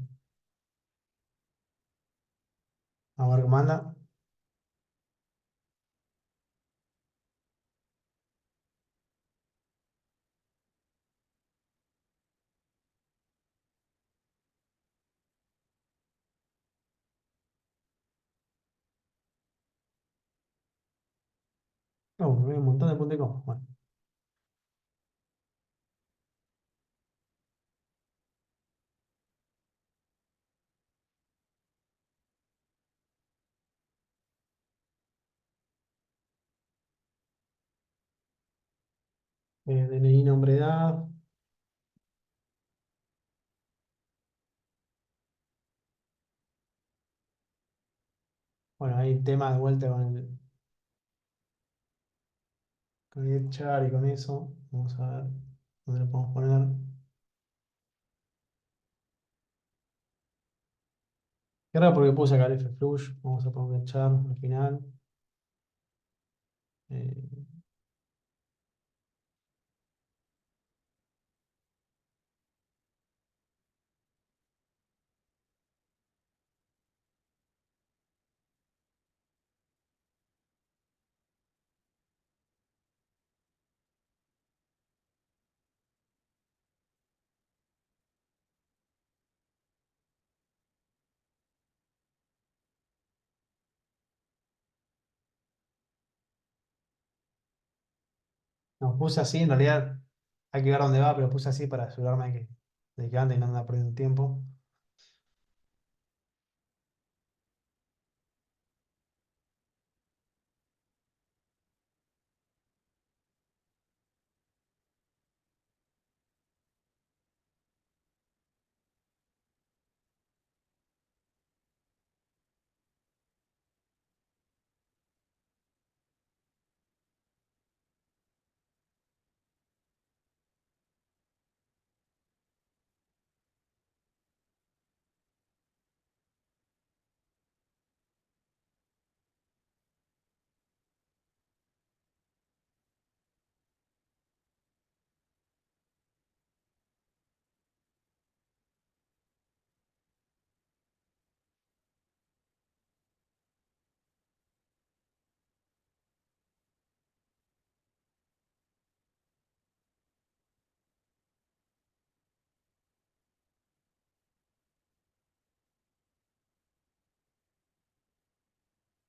Vamos a ver cómo anda. Oh, hay un montón de puntos y comas. Bueno, DNI, nombre, edad. Bueno, hay tema de vuelta con el char y con eso. Vamos a ver dónde lo podemos poner. Qué raro porque puse acá el flush. Vamos a poner el char al final. Eh, no, puse así, en realidad hay que ver dónde va, pero puse así para asegurarme de que ande y no anda perdiendo tiempo.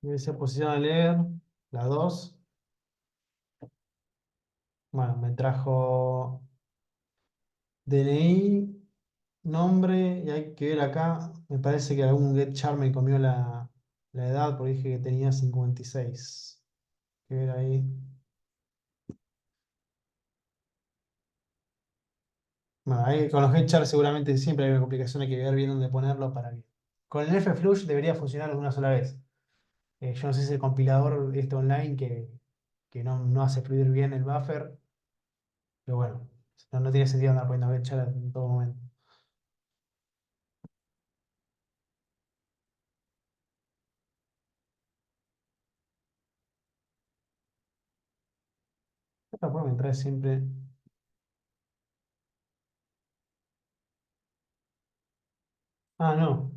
Y esa posición a leer, la 2. Bueno, me trajo DNI, nombre, y hay que ver acá. Me parece que algún GetChar me comió la edad porque dije que tenía 56. Hay que ver ahí. Bueno, ahí con los GetChar seguramente siempre hay una complicación, hay que ver bien dónde ponerlo para que. Con el FFlush debería funcionar una sola vez. Yo no sé si el compilador este online que no hace fluir bien el buffer, pero bueno, no tiene sentido andar poniendo GetChar en todo momento. Esta forma entrar siempre. Ah, no.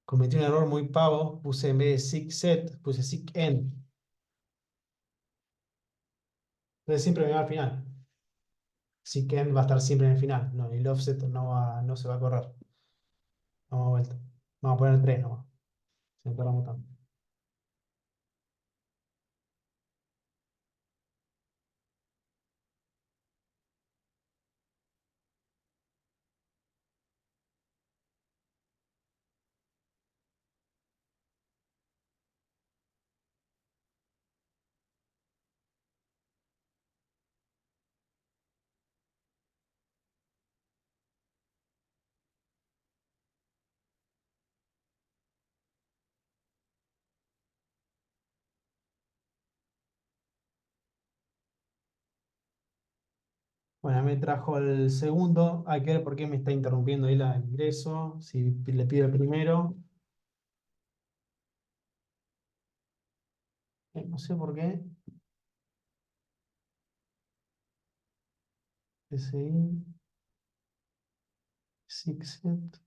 Cometí un error muy pavo. Puse en vez de sick set, puse sick end. Entonces siempre me va al final. Sick end va a estar siempre en el final. No, el offset no se va a correr. Vamos a vuelta. Vamos a poner 3 nomás. Si no corramos tanto. Bueno, me trajo el segundo. Hay que ver por qué me está interrumpiendo ahí el ingreso. Si le pido el primero. No sé por qué. SI, Sixet.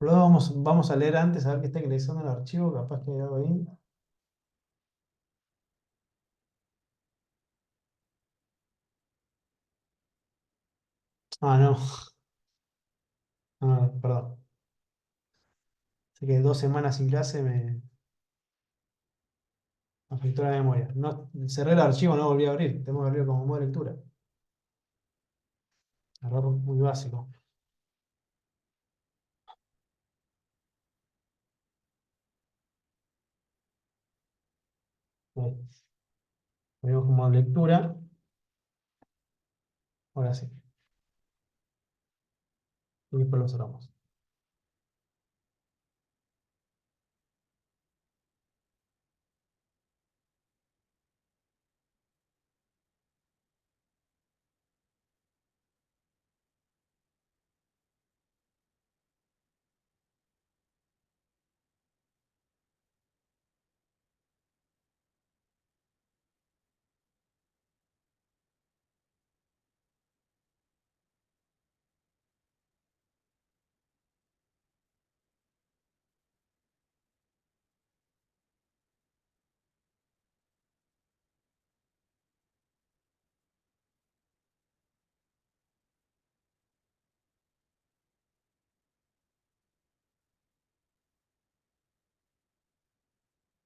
Luego vamos a leer antes a ver qué está ingresando el archivo. Capaz que hay algo ahí. Ah, no. Ah, perdón. Así que 2 semanas sin clase me. Afectó la memoria. No, cerré el archivo, no volví a abrir. Tengo que abrir como modo de lectura. Error muy básico. Ahí. Abrimos como modo de lectura. Ahora sí. Y después lo cerramos.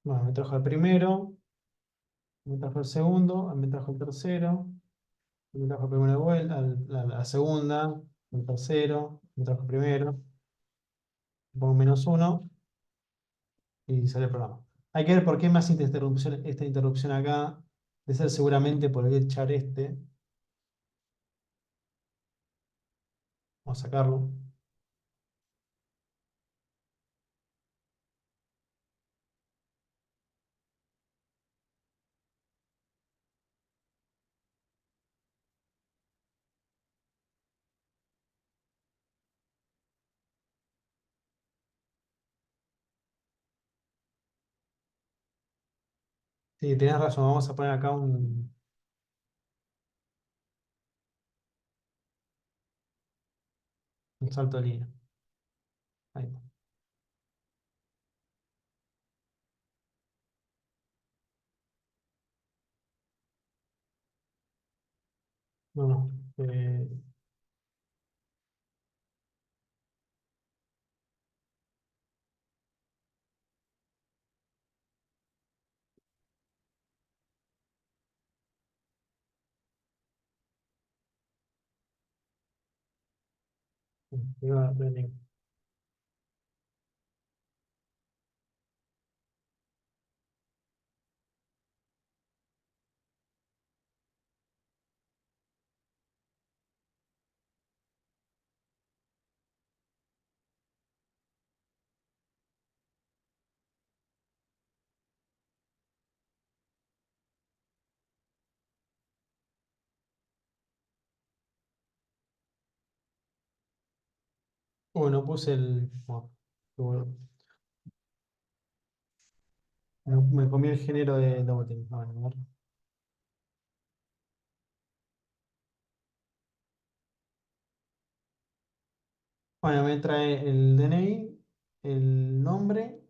Bueno, me trajo el primero, me trajo el segundo, me trajo el tercero, me trajo el primero de vuelta, la segunda, el tercero, me trajo el primero, pongo -1 y sale el programa. Hay que ver por qué me hace esta interrupción acá. De ser seguramente por el char este. Vamos a sacarlo. Sí, tenés razón. Vamos a poner acá un salto de línea. Ahí está. Bueno, eh, bueno, puse el. Bueno, me comí el género de Doubting. Bueno, a ver. Bueno, me trae el DNI, el nombre,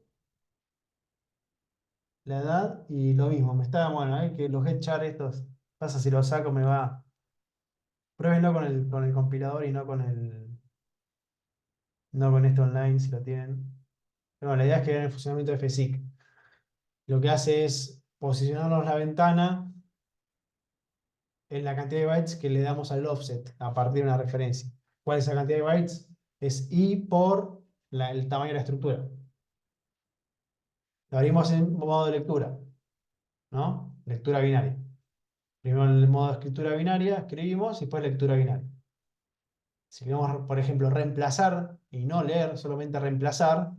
la edad y lo mismo. Me está, bueno, que los headchar estos, pasa si lo saco me va. Pruébenlo con el compilador y no con este online si lo tienen. Pero bueno, la idea es que vean el funcionamiento de FSIC. Lo que hace es posicionarnos la ventana en la cantidad de bytes que le damos al offset a partir de una referencia. ¿Cuál es esa cantidad de bytes? Es I por el tamaño de la estructura. Lo abrimos en modo de lectura, ¿no? Lectura binaria. Primero en el modo de escritura binaria, escribimos y después lectura binaria. Si queremos, por ejemplo, reemplazar y no leer, solamente reemplazar,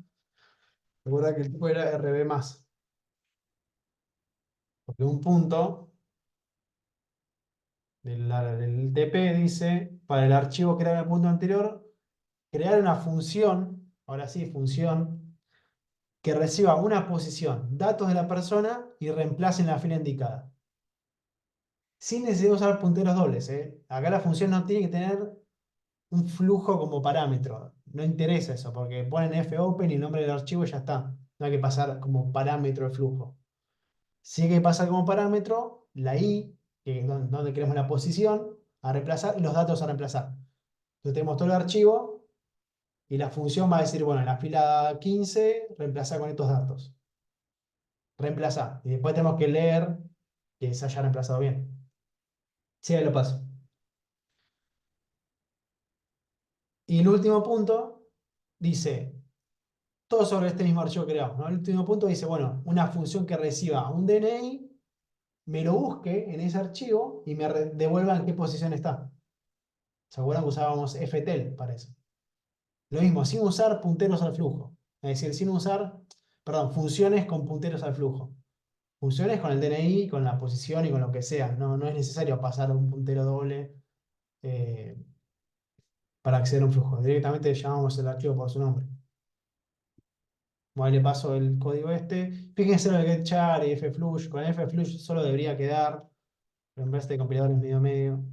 recuerda que el tipo era RB+. Porque un punto del TP dice, para el archivo creado en el punto anterior, crear una función, ahora sí, función, que reciba una posición, datos de la persona y reemplace en la fila indicada. Sin necesidad de usar punteros dobles, ¿eh? Acá la función no tiene que tener un flujo como parámetro. No interesa eso, porque ponen fopen y el nombre del archivo y ya está. No hay que pasar como parámetro el flujo. Sí hay que pasar como parámetro la i, que es donde queremos la posición, a reemplazar y los datos a reemplazar. Entonces tenemos todo el archivo y la función va a decir, bueno, en la fila 15 reemplazar con estos datos. reemplazar. Y después tenemos que leer que se haya reemplazado bien. Sí, ahí lo paso. Y el último punto dice, todo sobre este mismo archivo que creamos, ¿no? El último punto dice, bueno, una función que reciba un DNI, me lo busque en ese archivo y me devuelva en qué posición está. ¿Se acuerdan que usábamos ftel para eso? Lo mismo, sin usar punteros al flujo. Es decir, sin usar, perdón, funciones con punteros al flujo. Funciones con el DNI, con la posición y con lo que sea. No, no es necesario pasar un puntero doble eh, para acceder a un flujo. Directamente llamamos el archivo por su nombre. Bueno, ahí le paso el código este. Fíjense en el getchar y fflush. Con fflush solo debería quedar, pero en vez de compiladores medio medio.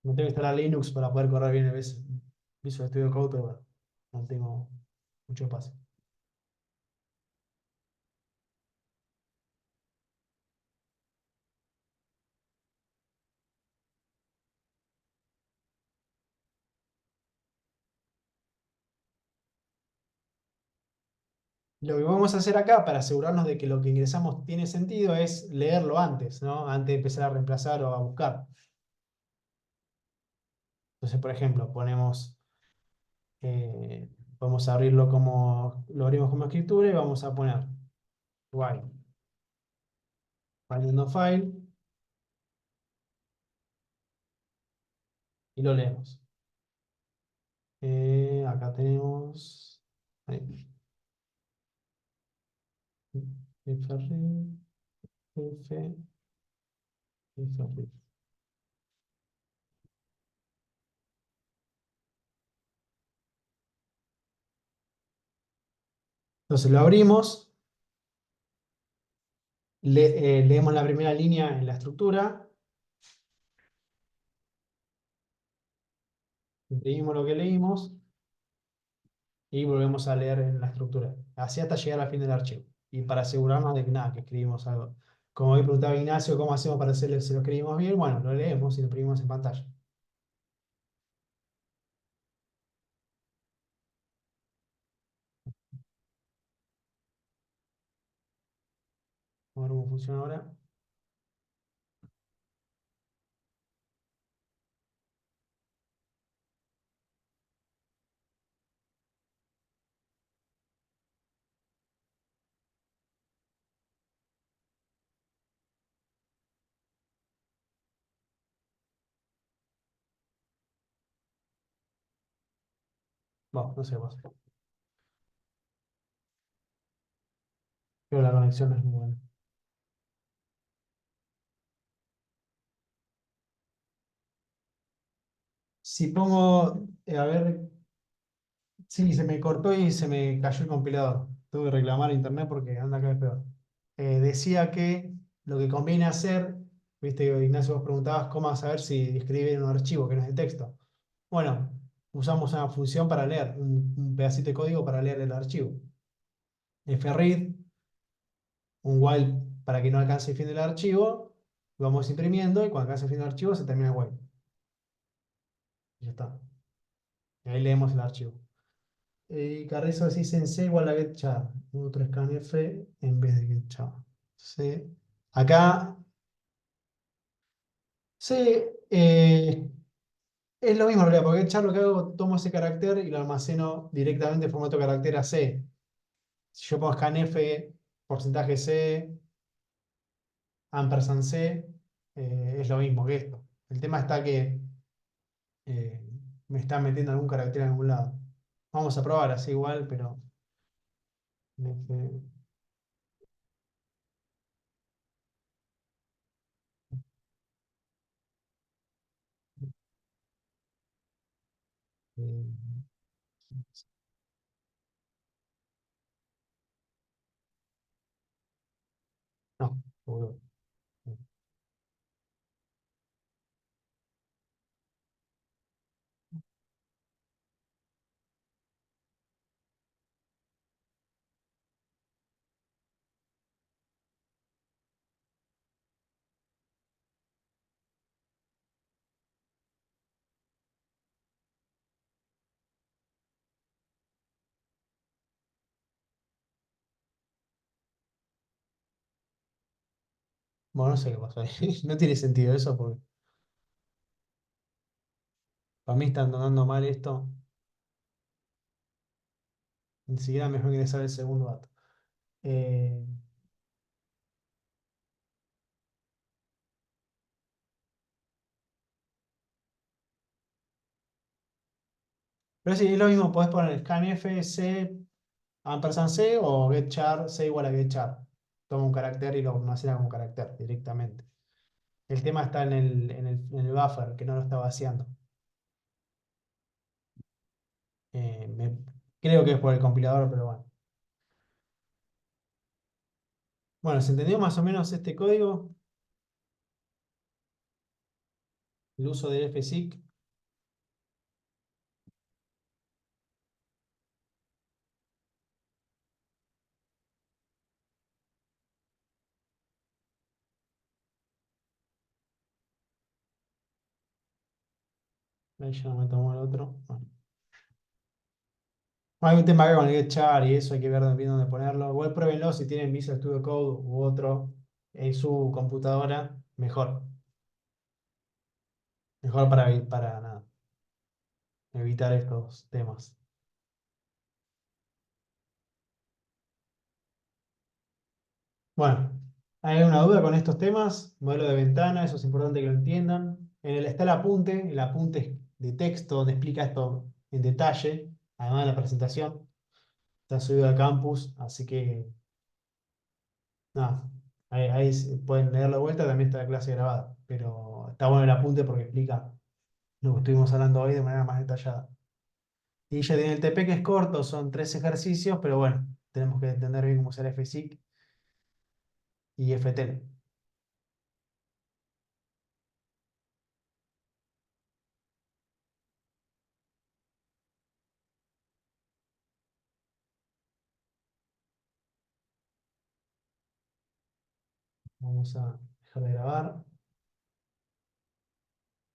No tengo que instalar Linux para poder correr bien el Visual Studio Code, pero bueno, no tengo mucho espacio. Lo que vamos a hacer acá para asegurarnos de que lo que ingresamos tiene sentido es leerlo antes, ¿no? Antes de empezar a reemplazar o a buscar. Entonces, por ejemplo, eh, vamos a abrirlo como, lo abrimos como escritura y vamos a poner while, finding no file, y lo leemos. Acá tenemos, ahí, if array, if array. Entonces lo abrimos, leemos la primera línea en la estructura, imprimimos lo que leímos y volvemos a leer en la estructura, así hasta llegar al fin del archivo. Y para asegurarnos de que nada, que escribimos algo. Como hoy preguntaba Ignacio, ¿cómo hacemos para hacerle si lo escribimos bien? Bueno, lo leemos y lo imprimimos en pantalla. Vamos a ver cómo funciona ahora. Bueno, no sé vos. Pero la conexión no es muy buena. Si pongo, a ver, sí, se me cortó y se me cayó el compilador. Tuve que reclamar a internet porque anda cada vez peor. Decía que lo que conviene hacer, viste, Ignacio, vos preguntabas cómo saber si escribe en un archivo que no es de texto. Bueno, usamos una función para leer, un pedacito de código para leer el archivo. Fread, un while para que no alcance el fin del archivo, lo vamos imprimiendo y cuando alcance el fin del archivo se termina el while. Y ya está. Y ahí leemos el archivo. Carrizo así sensei igual a getchar. Otro scanf en vez de getchar. Sí. Acá, sí, es lo mismo en realidad, porque getchar lo que hago, tomo ese carácter y lo almaceno directamente en formato carácter a C. Si yo pongo scanf, porcentaje C, ampersand C, es lo mismo que esto. El tema está que eh, me está metiendo algún carácter en algún lado. Vamos a probar así igual, pero... eh, no, boludo. Bueno, no sé qué pasó ahí. No tiene sentido eso porque para mí está andando mal esto. Ni siquiera me dejó ingresar el segundo dato. Eh, pero sí, es lo mismo, podés poner scanf c ampersand c o getchar c igual a getchar. Toma un carácter y lo almacena como carácter directamente. El tema está en el buffer, que no lo está vaciando. Eh, me- Creo que es por el compilador, pero bueno. Bueno, ¿se entendió más o menos este código? El uso del fsic. Ahí ya no me tomó el otro. Bueno. Hay un tema acá con el getchar y eso, hay que ver bien dónde ponerlo. Igual pruébenlo si tienen Visual Studio Code u otro en su computadora, mejor. Mejor para nada, evitar estos temas. Bueno, ¿hay alguna duda con estos temas? Modelo de ventana, eso es importante que lo entiendan. Está el apunte de texto donde explica esto en detalle, además de la presentación. Está subido al campus, así que nada, ahí pueden leerlo de vuelta, también está la clase grabada, pero está bueno el apunte porque explica lo que estuvimos hablando hoy de manera más detallada. Y ya tiene el TP que es corto, son 3 ejercicios, pero bueno, tenemos que entender bien cómo será FSIC y FTL. Vamos a dejar de grabar.